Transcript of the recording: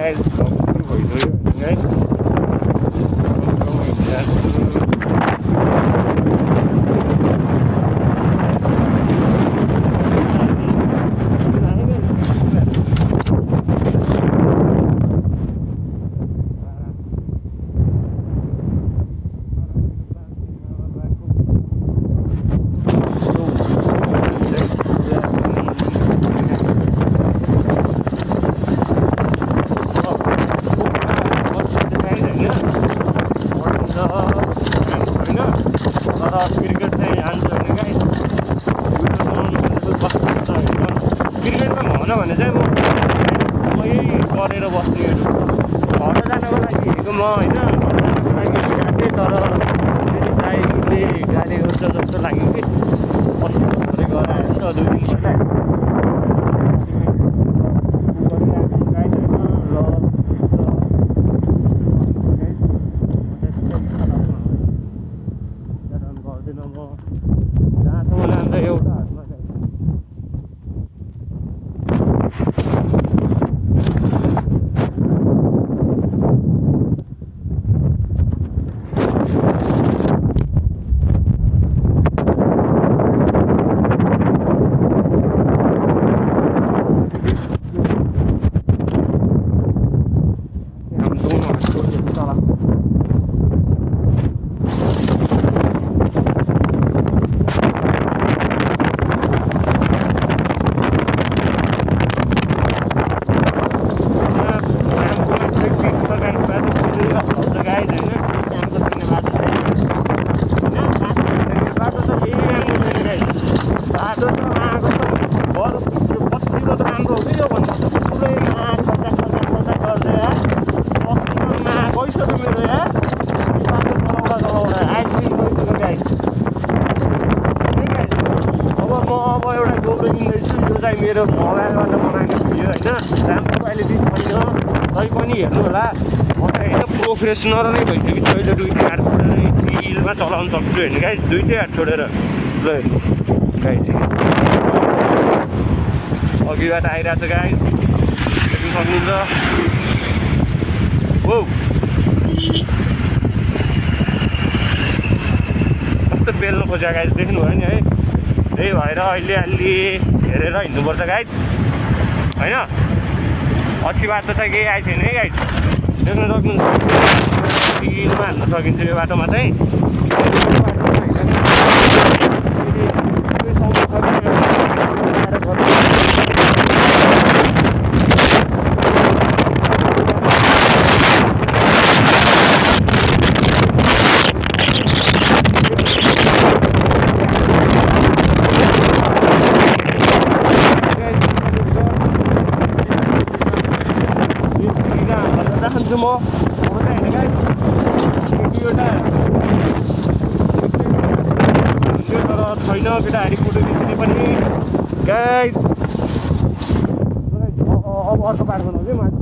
guys सुरु भइसक्यो guys cricket चाहिँ हान्छ भने गाइस क्रिकेटमा भन भने चाहिँ म यही गरेर बस्नेहरू घर जानको लागि हिँडेको म होइन घर जानको लागि गएको थिएँ तर ड्राइभरले गाडी गर्छ जस्तो लाग्यो कि अस्ति भर्खरै गएर आयो नि त 2 दिन मेरो मोबाइलबाट बनाएको भिडियो होइन राम्रो क्वालिटी छैन तै पनि हेर्नु होला म त होइन प्रोफेसनल नै भइसक्यो अहिले 2 हात छोडेर चिलमा चलाउन सक्छु होइन गाइस 2 हात छोडेर ल गाइस अघिबाट आइरहेको छ गाइस देख्न सक्नुहुन्छ हो कस्तो पेल्नु खोज्यो गाइस देख्नु भयो नि है त्यही भएर अहिले अलि हेरेर हिँड्नुपर्छ गाइस होइन पछि बाटो चाहिँ केही आएको छैन है गाइस देख्न सक्नुहुन्छ हिलमा हाल्न सकिन्छ यो बाटोमा चाहिँ चाहन्छु म चाहिँ होइन गाइस एउटा तर छैन केटाहरू फोटो खिच्ने पनि गाइस अब अर्को बाटो बनाउँछु है माथि